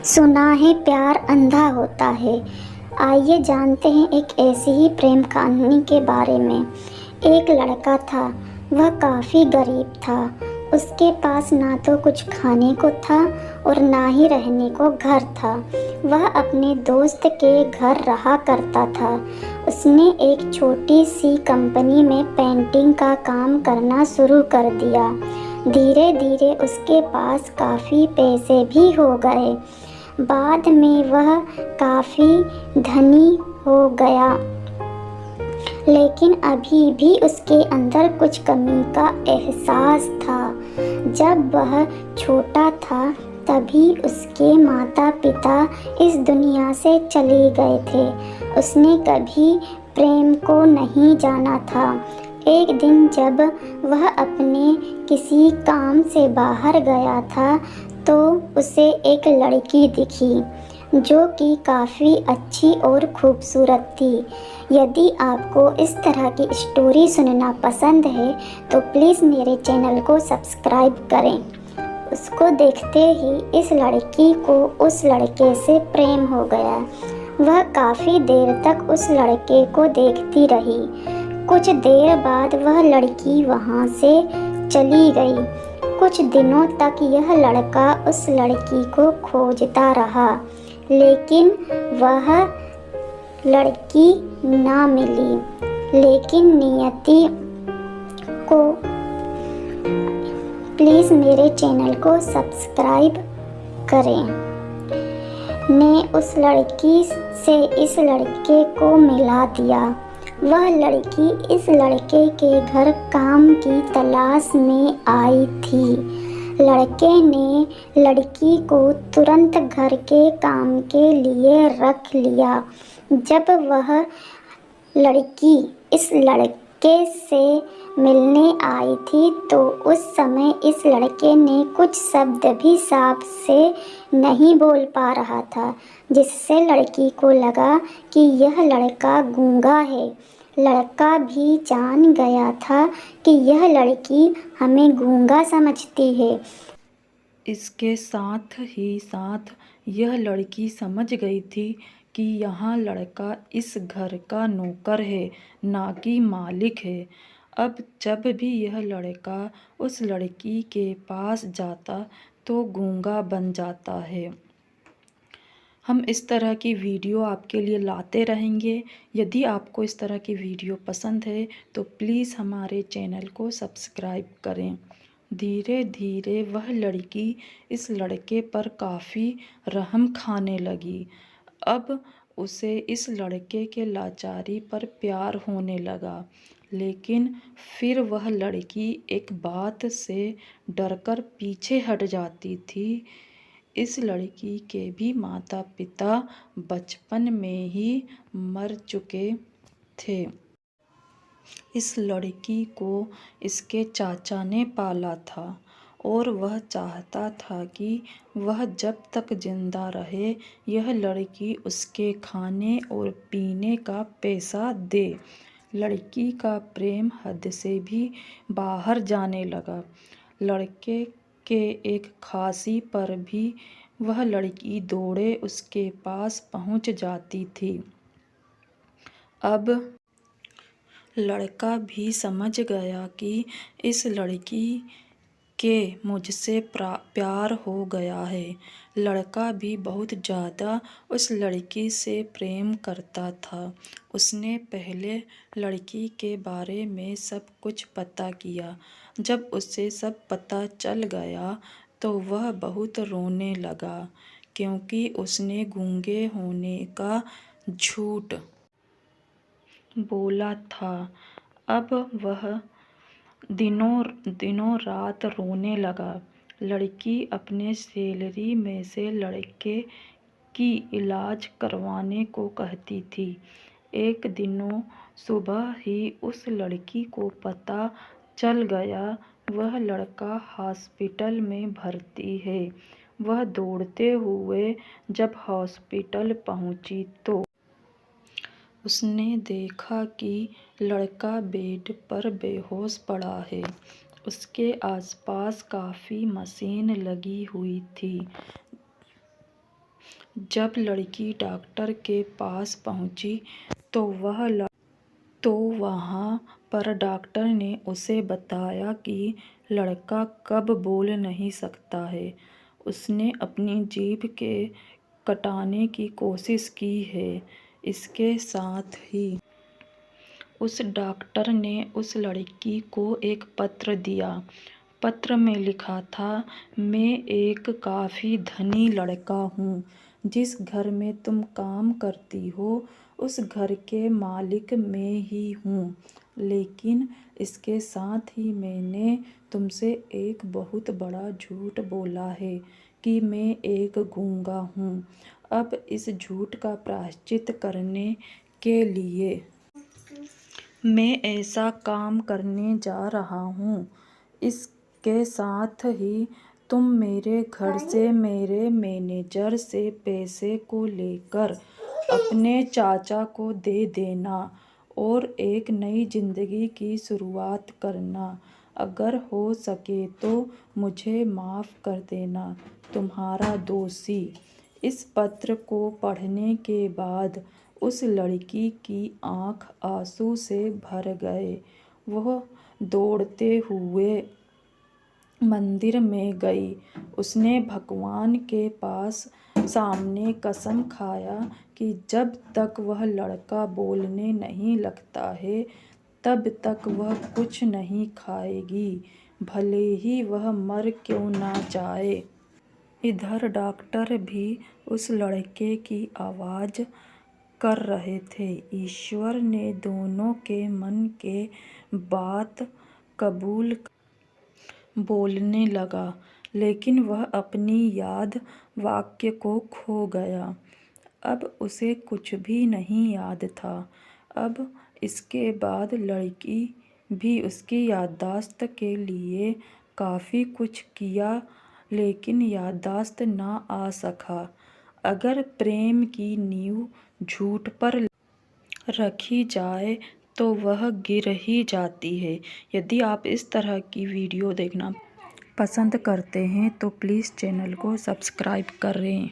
सुना है प्यार अंधा होता है। आइए जानते हैं एक ऐसी ही प्रेम कहानी के बारे में। एक लड़का था, वह काफ़ी गरीब था। उसके पास ना तो कुछ खाने को था और ना ही रहने को घर था। वह अपने दोस्त के घर रहा करता था। उसने एक छोटी सी कंपनी में पेंटिंग का काम करना शुरू कर दिया। धीरे धीरे उसके पास काफ़ी पैसे भी हो गए। बाद में वह काफ़ी धनी हो गया, लेकिन अभी भी उसके अंदर कुछ कमी का एहसास था। जब वह छोटा था तभी उसके माता पिता इस दुनिया से चले गए थे। उसने कभी प्रेम को नहीं जाना था। एक दिन जब वह अपने किसी काम से बाहर गया था तो उसे एक लड़की दिखी जो कि काफ़ी अच्छी और खूबसूरत थी। यदि आपको इस तरह की स्टोरी सुनना पसंद है तो प्लीज़ मेरे चैनल को सब्सक्राइब करें। उसको देखते ही इस लड़की को उस लड़के से प्रेम हो गया। वह काफ़ी देर तक उस लड़के को देखती रही। कुछ देर बाद वह लड़की वहाँ से चली गई। कुछ दिनों तक यह लड़का उस लड़की को खोजता रहा, लेकिन वह लड़की ना मिली। लेकिन नियति को प्लीज़ मेरे चैनल को सब्सक्राइब करें ने उस लड़की से इस लड़के को मिला दिया। वह लड़की इस लड़के के घर काम की तलाश में आई थी। लड़के ने लड़की को तुरंत घर के काम के लिए रख लिया। जब वह लड़की इस लड़के से मिलने आई थी तो उस समय इस लड़के ने कुछ शब्द भी साफ से नहीं बोल पा रहा था, जिससे लड़की को लगा कि यह लड़का गूंगा है। लड़का भी जान गया था कि यह लड़की हमें गूंगा समझती है। इसके साथ ही साथ यह लड़की समझ गई थी कि यह लड़का इस घर का नौकर है, ना कि मालिक है। अब जब भी यह लड़का उस लड़की के पास जाता तो गूंगा बन जाता है। हम इस तरह की वीडियो आपके लिए लाते रहेंगे। यदि आपको इस तरह की वीडियो पसंद है तो प्लीज़ हमारे चैनल को सब्सक्राइब करें। धीरे धीरे वह लड़की इस लड़के पर काफ़ी रहम खाने लगी। अब उसे इस लड़के के लाचारी पर प्यार होने लगा। लेकिन फिर वह लड़की एक बात से डरकर पीछे हट जाती थी। इस लड़की के भी माता पिता बचपन में ही मर चुके थे। इस लड़की को इसके चाचा ने पाला था और वह चाहता था कि वह जब तक जिंदा रहे यह लड़की उसके खाने और पीने का पैसा दे। लड़की का प्रेम हद से भी बाहर जाने लगा। लड़के के एक खांसी पर भी वह लड़की दौड़े उसके पास पहुंच जाती थी। अब लड़का भी समझ गया कि इस लड़की के मुझसे प्यार हो गया है। लड़का भी बहुत ज़्यादा उस लड़की से प्रेम करता था। उसने पहले लड़की के बारे में सब कुछ पता किया। जब उसे सब पता चल गया तो वह बहुत रोने लगा, क्योंकि उसने गूंगे होने का झूठ बोला था। अब वह दिनों रात रोने लगा। लड़की अपने सैलरी में से लड़के की इलाज करवाने को कहती थी। एक दिनों सुबह ही उस लड़की को पता चल गया वह लड़का हॉस्पिटल में भर्ती है। वह दौड़ते हुए जब हॉस्पिटल पहुंची तो उसने देखा कि लड़का बेड पर बेहोश पड़ा है। उसके आसपास काफ़ी मशीन लगी हुई थी। जब लड़की डॉक्टर के पास पहुंची तो वहां पर डॉक्टर ने उसे बताया कि लड़का कब बोल नहीं सकता है। उसने अपनी जीभ के कटाने की कोशिश की है। इसके साथ ही उस डॉक्टर ने उस लड़की को एक पत्र दिया। पत्र में लिखा था, मैं एक काफ़ी धनी लड़का हूँ। जिस घर में तुम काम करती हो उस घर के मालिक मैं ही हूँ। लेकिन इसके साथ ही मैंने तुमसे एक बहुत बड़ा झूठ बोला है कि मैं एक गूंगा हूँ। अब इस झूठ का प्रायश्चित करने के लिए मैं ऐसा काम करने जा रहा हूँ। इसके साथ ही तुम मेरे घर से मेरे मैनेजर से पैसे को लेकर अपने चाचा को दे देना और एक नई जिंदगी की शुरुआत करना। अगर हो सके तो मुझे माफ़ कर देना, तुम्हारा दोषी। इस पत्र को पढ़ने के बाद उस लड़की की आंख आंसू से भर गए। वह दौड़ते हुए मंदिर में गई। उसने भगवान के पास सामने कसम खाया कि जब तक वह लड़का बोलने नहीं लगता है तब तक वह कुछ नहीं खाएगी, भले ही वह मर क्यों ना जाए। इधर डॉक्टर भी उस लड़के की आवाज़ कर रहे थे। ईश्वर ने दोनों के मन के बात कबूल बोलने लगा, लेकिन वह अपनी याद वाक्य को खो गया। अब उसे कुछ भी नहीं याद था। अब इसके बाद लड़की भी उसकी याददाश्त के लिए काफ़ी कुछ किया, लेकिन याददाश्त ना आ सका। अगर प्रेम की नींव झूठ पर रखी जाए तो वह गिर ही जाती है। यदि आप इस तरह की वीडियो देखना पसंद करते हैं तो प्लीज़ चैनल को सब्सक्राइब करें।